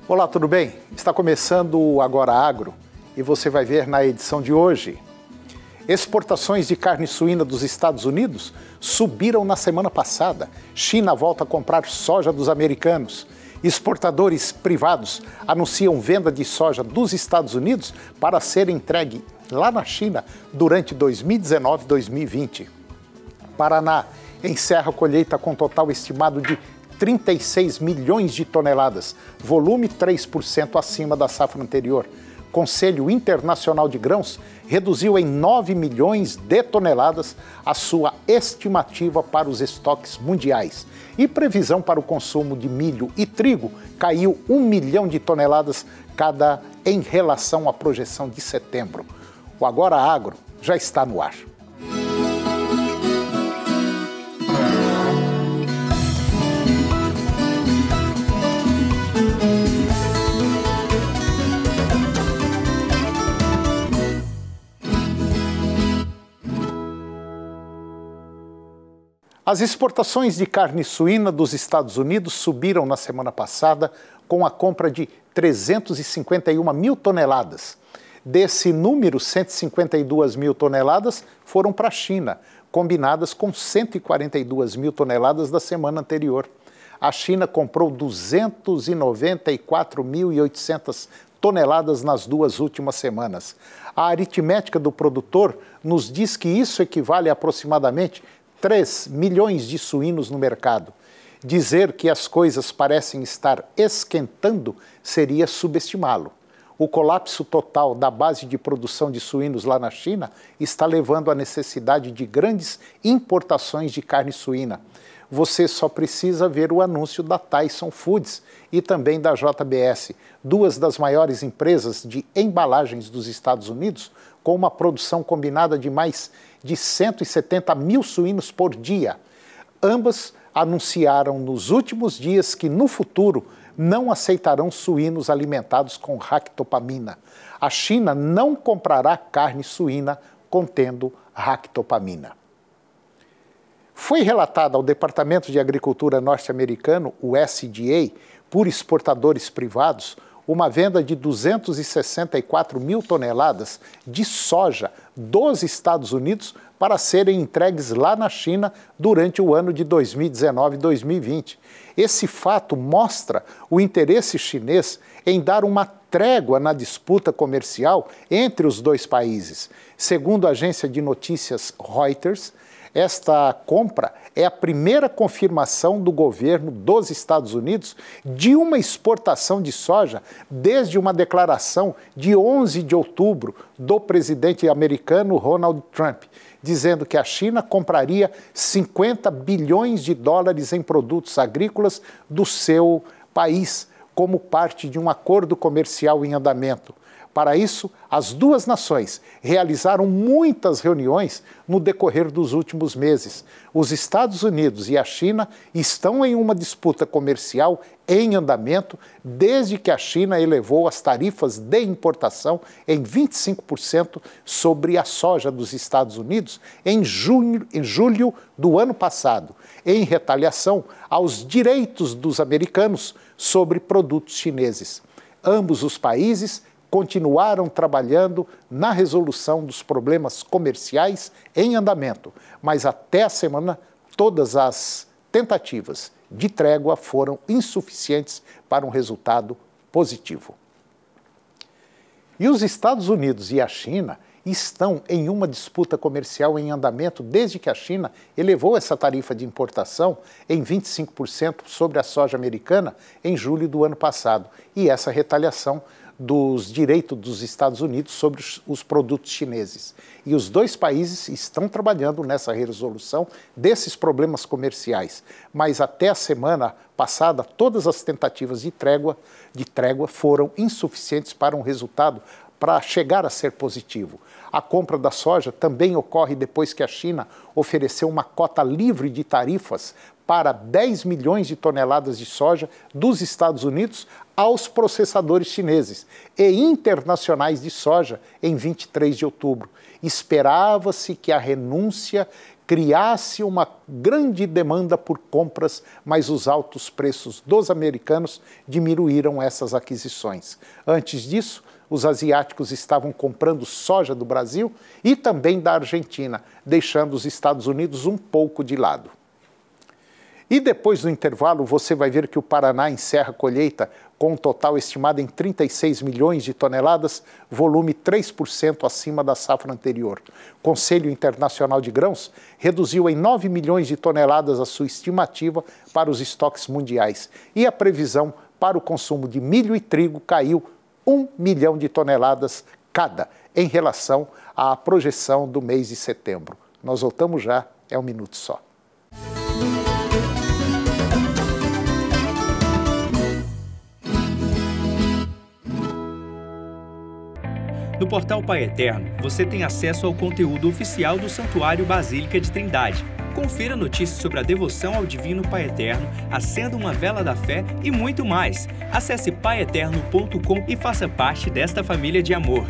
Olá, tudo bem? Está começando o Agora Agro e você vai ver na edição de hoje. Exportações de carne suína dos Estados Unidos subiram na semana passada. China volta a comprar soja dos americanos. Exportadores privados anunciam venda de soja dos Estados Unidos para ser entregue lá na China durante 2019 e 2020. Paraná encerra a colheita com total estimado de 36 milhões de toneladas, volume 3% acima da safra anterior. Conselho Internacional de Grãos reduziu em 9 milhões de toneladas a sua estimativa para os estoques mundiais. E previsão para o consumo de milho e trigo caiu 1 milhão de toneladas cada em relação à projeção de setembro. O Agora Agro já está no ar. As exportações de carne suína dos Estados Unidos subiram na semana passada com a compra de 351 mil toneladas. Desse número, 152 mil toneladas foram para a China, combinadas com 142 mil toneladas da semana anterior. A China comprou 294.800 toneladas nas duas últimas semanas. A aritmética do produtor nos diz que isso equivale a aproximadamente 3 milhões de suínos no mercado. Dizer que as coisas parecem estar esquentando seria subestimá-lo. O colapso total da base de produção de suínos lá na China está levando à necessidade de grandes importações de carne suína. Você só precisa ver o anúncio da Tyson Foods e também da JBS, duas das maiores empresas de embalagens dos Estados Unidos, com uma produção combinada de mais de 170 mil suínos por dia. Ambas anunciaram nos últimos dias que no futuro não aceitarão suínos alimentados com ractopamina. A China não comprará carne suína contendo ractopamina. Foi relatado ao Departamento de Agricultura norte-americano, o USDA, por exportadores privados, uma venda de 264 mil toneladas de soja dos Estados Unidos para serem entregues lá na China durante o ano de 2019 e 2020. Esse fato mostra o interesse chinês em dar uma trégua na disputa comercial entre os dois países. Segundo a agência de notícias Reuters, esta compra é a primeira confirmação do governo dos Estados Unidos de uma exportação de soja desde uma declaração de 11 de outubro do presidente americano Donald Trump, dizendo que a China compraria 50 bilhões de dólares em produtos agrícolas do seu país, como parte de um acordo comercial em andamento. Para isso, as duas nações realizaram muitas reuniões no decorrer dos últimos meses. Os Estados Unidos e a China estão em uma disputa comercial em andamento desde que a China elevou as tarifas de importação em 25% sobre a soja dos Estados Unidos em julho do ano passado, em retaliação aos direitos dos americanos sobre produtos chineses. Ambos os países continuaram trabalhando na resolução dos problemas comerciais em andamento, mas até a semana todas as tentativas de trégua foram insuficientes para um resultado positivo. E os Estados Unidos e a China estão em uma disputa comercial em andamento desde que a China elevou essa tarifa de importação em 25% sobre a soja americana em julho do ano passado. E essa retaliação dos direitos dos Estados Unidos sobre os produtos chineses. E os dois países estão trabalhando nessa resolução desses problemas comerciais. Mas até a semana passada, todas as tentativas de trégua foram insuficientes para um resultado para chegar a ser positivo. A compra da soja também ocorre depois que a China ofereceu uma cota livre de tarifas para 10 milhões de toneladas de soja dos Estados Unidos aos processadores chineses e internacionais de soja em 23 de outubro. Esperava-se que a renúncia criasse uma grande demanda por compras, mas os altos preços dos americanos diminuíram essas aquisições. Antes disso, os asiáticos estavam comprando soja do Brasil e também da Argentina, deixando os Estados Unidos um pouco de lado. E depois do intervalo, você vai ver que o Paraná encerra a colheita com um total estimado em 36 milhões de toneladas, volume 3% acima da safra anterior. O Conselho Internacional de Grãos reduziu em 9 milhões de toneladas a sua estimativa para os estoques mundiais. E a previsão para o consumo de milho e trigo caiu 1 milhão de toneladas cada, em relação à projeção do mês de setembro. Nós voltamos já, é um minuto só. No portal Pai Eterno, você tem acesso ao conteúdo oficial do Santuário Basílica de Trindade. Confira notícias sobre a devoção ao Divino Pai Eterno, acenda uma vela da fé e muito mais. Acesse paieterno.com e faça parte desta família de amor.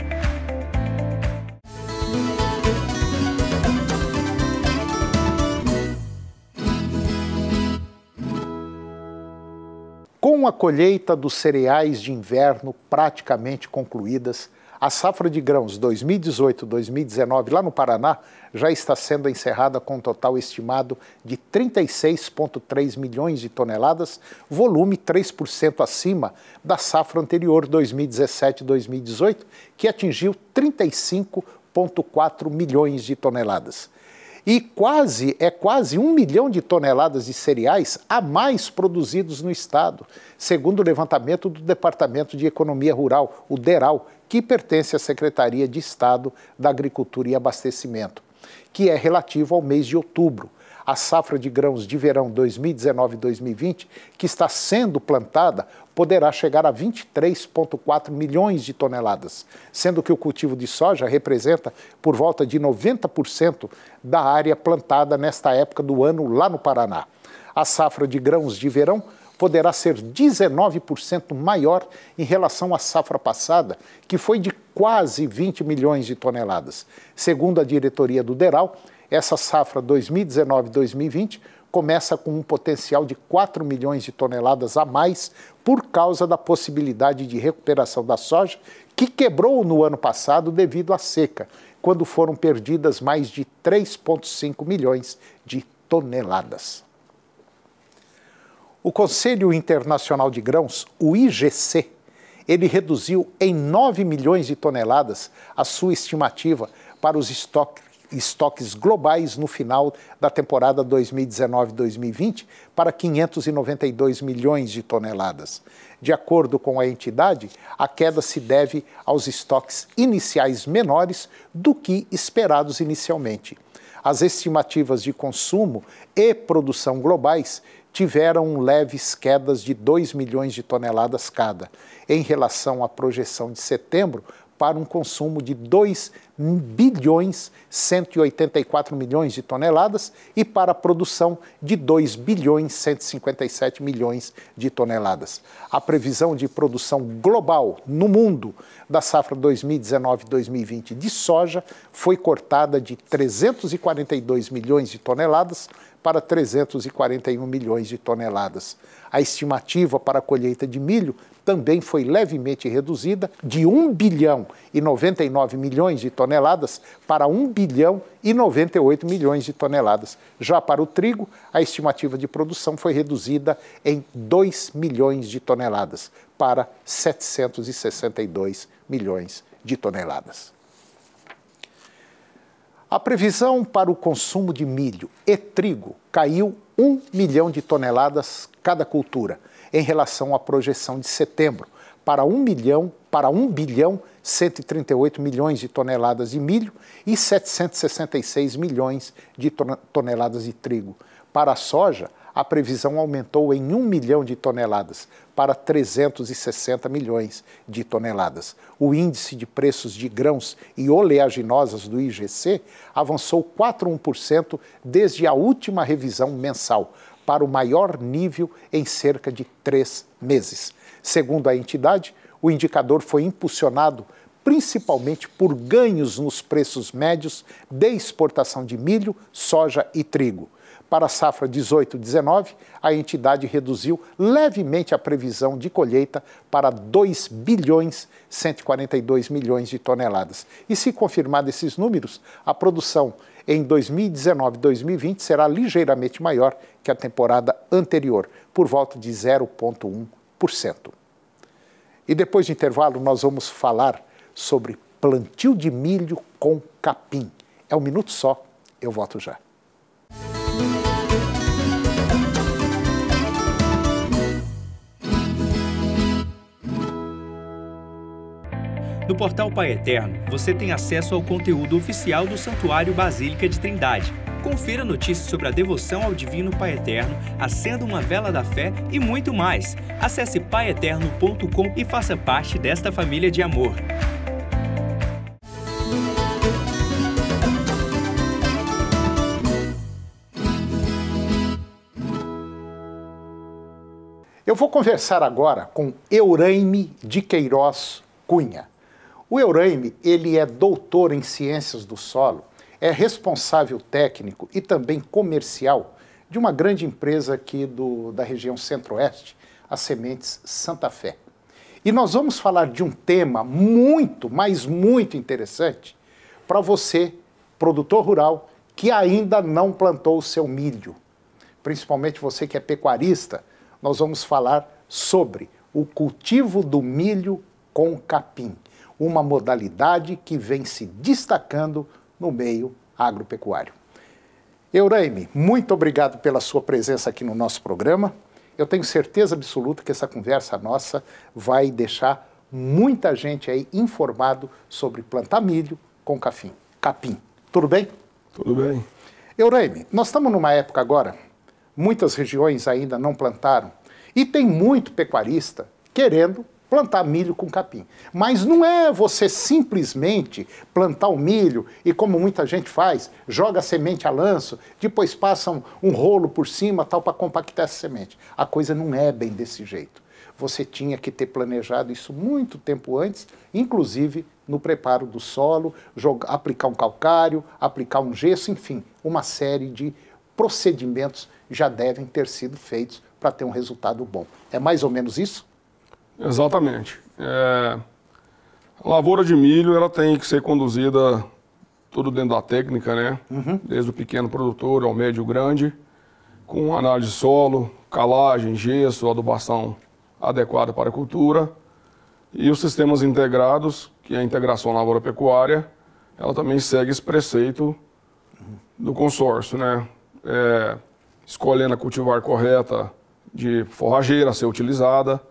Com a colheita dos cereais de inverno praticamente concluídas, a safra de grãos 2018-2019 lá no Paraná já está sendo encerrada com um total estimado de 36,3 milhões de toneladas, volume 3% acima da safra anterior 2017-2018, que atingiu 35,4 milhões de toneladas. E quase 1 milhão de toneladas de cereais a mais produzidos no estado, segundo o levantamento do Departamento de Economia Rural, o DERAL, que pertence à Secretaria de Estado da Agricultura e Abastecimento, que é relativo ao mês de outubro. A safra de grãos de verão 2019-2020, que está sendo plantada, poderá chegar a 23,4 milhões de toneladas, sendo que o cultivo de soja representa por volta de 90% da área plantada nesta época do ano lá no Paraná. A safra de grãos de verão poderá ser 19% maior em relação à safra passada, que foi de quase 20 milhões de toneladas. Segundo a diretoria do DERAL, essa safra 2019-2020 começa com um potencial de 4 milhões de toneladas a mais por causa da possibilidade de recuperação da soja, que quebrou no ano passado devido à seca, quando foram perdidas mais de 3,5 milhões de toneladas. O Conselho Internacional de Grãos, o IGC, ele reduziu em 9 milhões de toneladas a sua estimativa para os estoques globais no final da temporada 2019-2020 para 592 milhões de toneladas. De acordo com a entidade, a queda se deve aos estoques iniciais menores do que esperados inicialmente. As estimativas de consumo e produção globais tiveram leves quedas de 2 milhões de toneladas cada, em relação à projeção de setembro, para um consumo de 2 bilhões 184 milhões de toneladas e para a produção de 2 bilhões 157 milhões de toneladas. A previsão de produção global no mundo da safra 2019-2020 de soja foi cortada de 342 milhões de toneladas para 341 milhões de toneladas. A estimativa para a colheita de milho também foi levemente reduzida de 1 bilhão e 99 milhões de toneladas para 1 bilhão e 98 milhões de toneladas. Já para o trigo, a estimativa de produção foi reduzida em 2 milhões de toneladas para 762 milhões de toneladas. A previsão para o consumo de milho e trigo caiu 1 milhão de toneladas cada cultura, em relação à projeção de setembro, para 1 bilhão 138 milhões de toneladas de milho e 766 milhões de toneladas de trigo. Para a soja, a previsão aumentou em 1 milhão de toneladas, para 360 milhões de toneladas. O índice de preços de grãos e oleaginosas do IGC avançou 4,1% desde a última revisão mensal, para o maior nível em cerca de 3 meses. Segundo a entidade, o indicador foi impulsionado principalmente por ganhos nos preços médios de exportação de milho, soja e trigo. Para a safra 18-19, a entidade reduziu levemente a previsão de colheita para 2 bilhões 142 milhões de toneladas. E se confirmado esses números, a produção em 2019-2020 será ligeiramente maior que a temporada anterior, por volta de 0,1%. E depois do intervalo, nós vamos falar sobre plantio de milho com capim. É um minuto só, eu volto já. No portal Pai Eterno, você tem acesso ao conteúdo oficial do Santuário Basílica de Trindade. Confira notícias sobre a devoção ao Divino Pai Eterno, acenda uma vela da fé e muito mais. Acesse paieterno.com e faça parte desta família de amor. Eu vou conversar agora com Euraime de Queiroz Cunha. O Euraime, ele é doutor em ciências do solo, é responsável técnico e também comercial de uma grande empresa aqui da região Centro-Oeste, a Sementes Santa Fé. E nós vamos falar de um tema muito, mas muito interessante para você, produtor rural, que ainda não plantou o seu milho. Principalmente você que é pecuarista, nós vamos falar sobre o cultivo do milho com capim, uma modalidade que vem se destacando no meio agropecuário. Euraime, muito obrigado pela sua presença aqui no nosso programa. Eu tenho certeza absoluta que essa conversa nossa vai deixar muita gente aí informado sobre plantar milho com capim. Tudo bem? Tudo bem. Euraime, nós estamos numa época agora, muitas regiões ainda não plantaram, e tem muito pecuarista querendo plantar milho com capim. Mas não é você simplesmente plantar o milho e, como muita gente faz, joga a semente a lanço, depois passa um rolo por cima tal para compactar essa semente. A coisa não é bem desse jeito. Você tinha que ter planejado isso muito tempo antes, inclusive no preparo do solo, aplicar um calcário, aplicar um gesso, enfim, uma série de procedimentos já devem ter sido feitos para ter um resultado bom. É mais ou menos isso? Exatamente. A lavoura de milho ela tem que ser conduzida tudo dentro da técnica, né? Desde o pequeno produtor ao médio grande, com análise de solo, calagem, gesso, adubação adequada para a cultura. E os sistemas integrados, que é a integração lavoura-pecuária, ela também segue esse preceito do consórcio, né? Escolhendo a cultivar correta de forrageira a ser utilizada,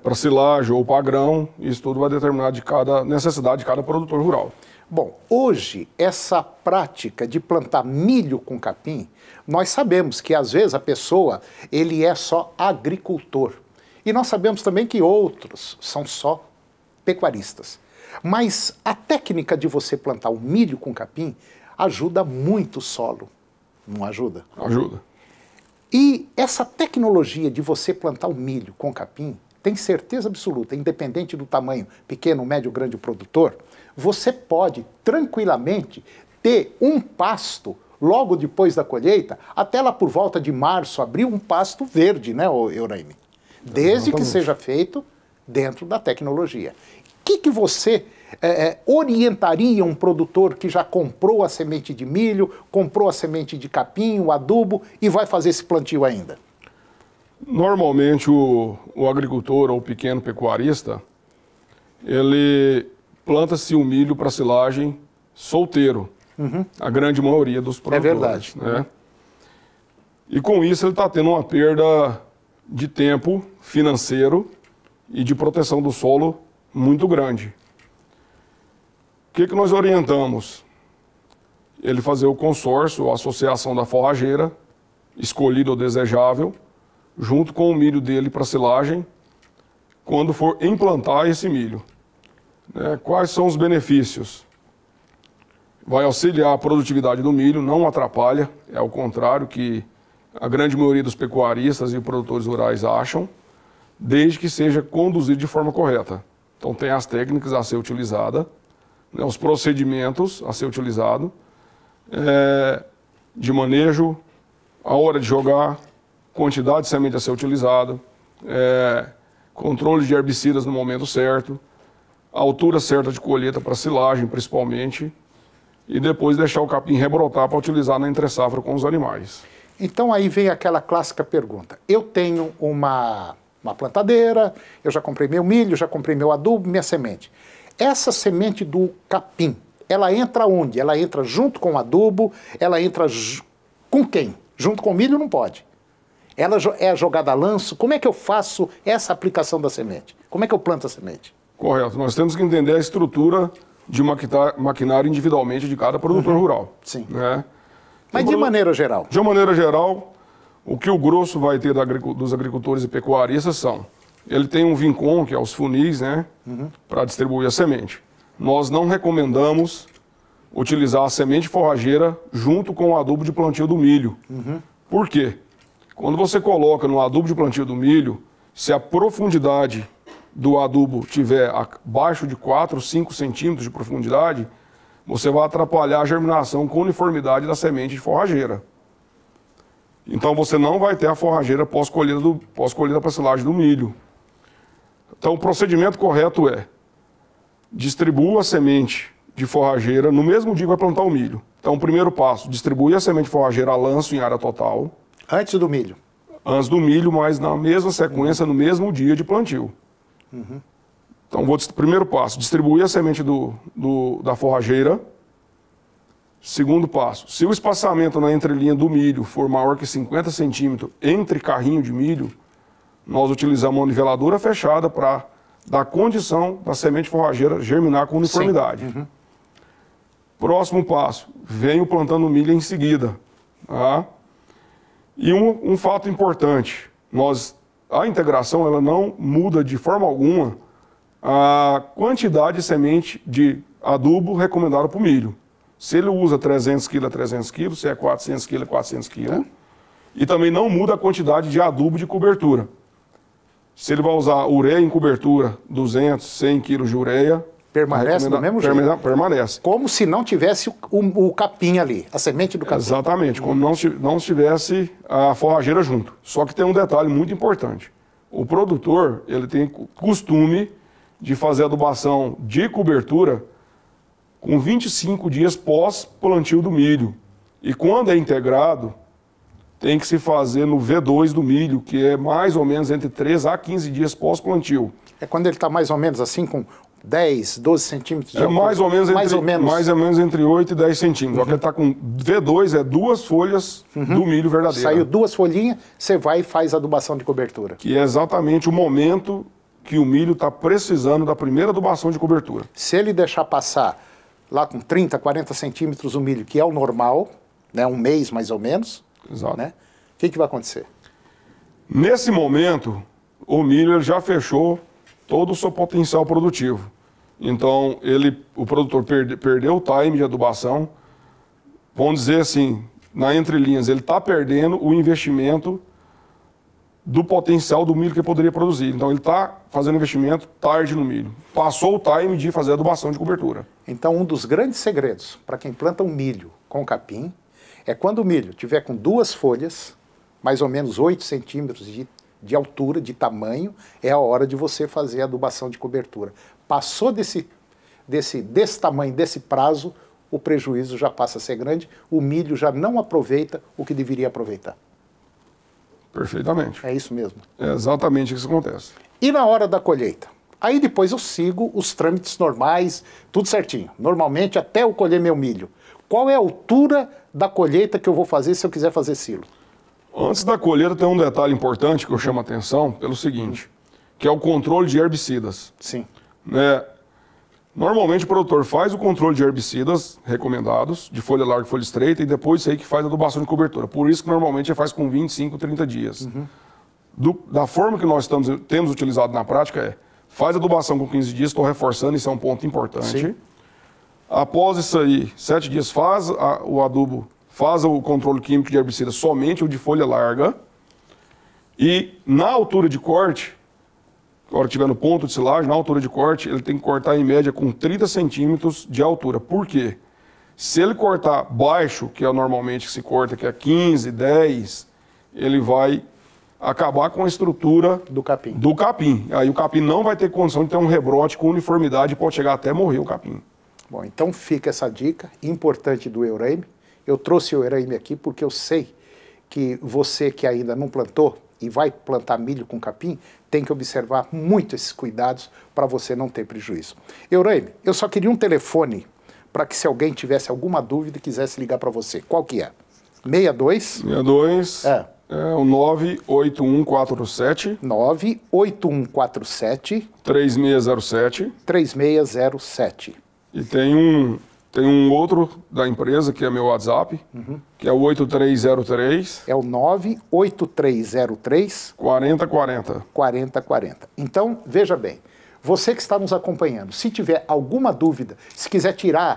para silagem ou para grão, isso tudo vai determinar de cada necessidade de cada produtor rural. Bom, hoje, essa prática de plantar milho com capim, nós sabemos que às vezes a pessoa, ele é só agricultor. E nós sabemos também que outros são só pecuaristas. Mas a técnica de você plantar o milho com capim ajuda muito o solo, não ajuda? Ajuda. E essa tecnologia de você plantar o milho com capim, tem certeza absoluta, independente do tamanho pequeno, médio, grande produtor, você pode tranquilamente ter um pasto logo depois da colheita, até lá por volta de março, abril, um pasto verde, né, Euraime? Desde que seja feito dentro da tecnologia. O que você orientaria um produtor que já comprou a semente de milho, comprou a semente de capim, o adubo e vai fazer esse plantio ainda? Normalmente o agricultor ou o pequeno pecuarista, ele planta-se o milho para silagem solteiro, a grande maioria dos produtores. É verdade. Né? E com isso ele está tendo uma perda de tempo financeiro e de proteção do solo muito grande. O que nós orientamos? Ele fazer o consórcio, a associação da forrageira, escolhido ou desejável, junto com o milho dele para silagem, quando for implantar esse milho. Quais são os benefícios? Vai auxiliar a produtividade do milho, não atrapalha, é ao contrário que a grande maioria dos pecuaristas e produtores rurais acham, desde que seja conduzido de forma correta. Então tem as técnicas a ser utilizada, né, os procedimentos a ser utilizado, de manejo, a hora de jogar, quantidade de semente a ser utilizada, controle de herbicidas no momento certo, a altura certa de colheita para silagem, principalmente, e depois deixar o capim rebrotar para utilizar na entre-safra com os animais. Então aí vem aquela clássica pergunta. Eu tenho uma plantadeira, eu já comprei meu milho, já comprei meu adubo, minha semente. Essa semente do capim, ela entra onde? Ela entra junto com o adubo, ela entra com quem? Junto com o milho não pode. Ela é jogada a lanço. Como é que eu faço essa aplicação da semente? Como é que eu planto a semente? Correto. Nós temos que entender a estrutura de maquinário individualmente de cada produtor rural. Sim. Né? Mas de maneira geral? De maneira geral, o que o grosso vai ter dos agricultores e pecuaristas são, ele tem um vincom, que é os funis, né, para distribuir a semente. Nós não recomendamos utilizar a semente forrageira junto com o adubo de plantio do milho. Por quê? Quando você coloca no adubo de plantio do milho, se a profundidade do adubo tiver abaixo de 4 ou 5 centímetros de profundidade, você vai atrapalhar a germinação com uniformidade da semente de forrageira. Então você não vai ter a forrageira pós-colheita para silagem do milho. Então o procedimento correto é distribua a semente de forrageira no mesmo dia que vai plantar o milho. Então o primeiro passo, distribui a semente de forrageira a lanço em área total. Antes do milho? Antes do milho, mas na mesma sequência, no mesmo dia de plantio. Então, primeiro passo, distribuir a semente da forrageira. Segundo passo, se o espaçamento na entrelinha do milho for maior que 50 centímetros entre carrinho de milho, nós utilizamos uma niveladora fechada para dar condição da semente forrageira germinar com uniformidade. Próximo passo, venho plantando milho em seguida. Tá? E um fato importante, a integração ela não muda de forma alguma a quantidade de semente de adubo recomendada para o milho. Se ele usa 300 kg a 300 kg, se é 400 kg a 400 kg. E também não muda a quantidade de adubo de cobertura. Se ele vai usar ureia em cobertura, 200, 100 kg de ureia... Permanece do mesmo jeito? Permanece. Como se não tivesse o capim ali, a semente do capim. Exatamente, como não tivesse a forrageira junto. Só que tem um detalhe muito importante. O produtor, ele tem costume de fazer adubação de cobertura com 25 dias pós-plantio do milho. E quando é integrado, tem que se fazer no V2 do milho, que é mais ou menos entre 3 a 15 dias pós-plantio. É quando ele está mais ou menos assim, com 10, 12 centímetros de altura? Mais ou menos entre 8 e 10 centímetros. Só que ele está com V2, é 2 folhas do milho verdadeiro. Saiu 2 folhinhas, você vai e faz adubação de cobertura. Que é exatamente o momento que o milho está precisando da primeira adubação de cobertura. Se ele deixar passar lá com 30, 40 centímetros o milho, que é o normal, né, um mês mais ou menos, exato. Né, o que vai acontecer? Nesse momento, o milho ele já fechou todo o seu potencial produtivo. Então, o produtor perdeu o time de adubação. Vamos dizer assim, na entrelinhas, ele está perdendo o investimento do potencial do milho que ele poderia produzir. Então, ele está fazendo investimento tarde no milho. Passou o time de fazer adubação de cobertura. Então, um dos grandes segredos para quem planta um milho com capim é quando o milho tiver com 2 folhas, mais ou menos 8 centímetros de altura, de tamanho, é a hora de você fazer a adubação de cobertura. Passou desse tamanho, desse prazo, o prejuízo já passa a ser grande, o milho já não aproveita o que deveria aproveitar. Perfeitamente. É isso mesmo. É exatamente isso que acontece. E na hora da colheita? Aí depois eu sigo os trâmites normais, tudo certinho. Normalmente até eu colher meu milho. Qual é a altura da colheita que eu vou fazer se eu quiser fazer silo? Antes da colheita tem um detalhe importante que eu chamo a atenção, pelo seguinte, que é o controle de herbicidas. Sim. Normalmente o produtor faz o controle de herbicidas recomendados, de folha larga e folha estreita, e depois isso aí que faz a adubação de cobertura. Por isso que normalmente ele faz com 25, 30 dias. Da forma que nós temos utilizado na prática faz a adubação com 15 dias, estou reforçando, isso é um ponto importante. Sim. Após isso aí, 7 dias faz o adubo, faz o controle químico de herbicida somente o de folha larga. E na altura de corte, a hora que estiver no ponto de silagem, na altura de corte, ele tem que cortar em média com 30 centímetros de altura. Por quê? Se ele cortar baixo, que é normalmente que se corta, que é 15, 10, ele vai acabar com a estrutura do capim. Aí o capim não vai ter condição de ter um rebrote com uniformidade e pode chegar até morrer o capim. Bom, então fica essa dica importante do Euraime. Eu trouxe o Euraime aqui porque eu sei que você que ainda não plantou e vai plantar milho com capim, tem que observar muito esses cuidados para você não ter prejuízo. Euraime, eu só queria um telefone para que se alguém tivesse alguma dúvida e quisesse ligar para você. Qual que é? 62? 62 é o 98147 98147 3607 3607. E tem um outro da empresa, que é meu WhatsApp, que é o 8303... É o 98303... 4040. 4040. Então, veja bem, você que está nos acompanhando, se tiver alguma dúvida, se quiser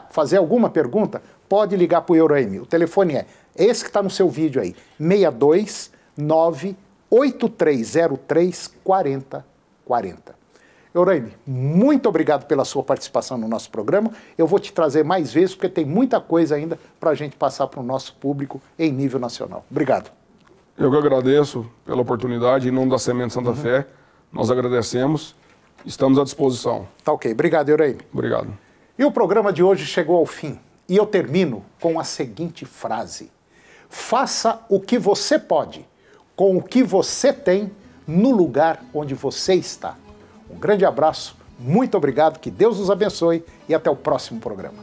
fazer alguma pergunta, pode ligar para o Euraime. O telefone é esse que está no seu vídeo aí, 6298303 4040. Euraime, muito obrigado pela sua participação no nosso programa. Eu vou te trazer mais vezes, porque tem muita coisa ainda para a gente passar para o nosso público em nível nacional. Obrigado. Eu que agradeço pela oportunidade, em nome da Semente Santa Fé, nós agradecemos, estamos à disposição. Tá ok, obrigado, Euraime. Obrigado. E o programa de hoje chegou ao fim, e eu termino com a seguinte frase: faça o que você pode, com o que você tem, no lugar onde você está. Um grande abraço, muito obrigado, que Deus os abençoe e até o próximo programa.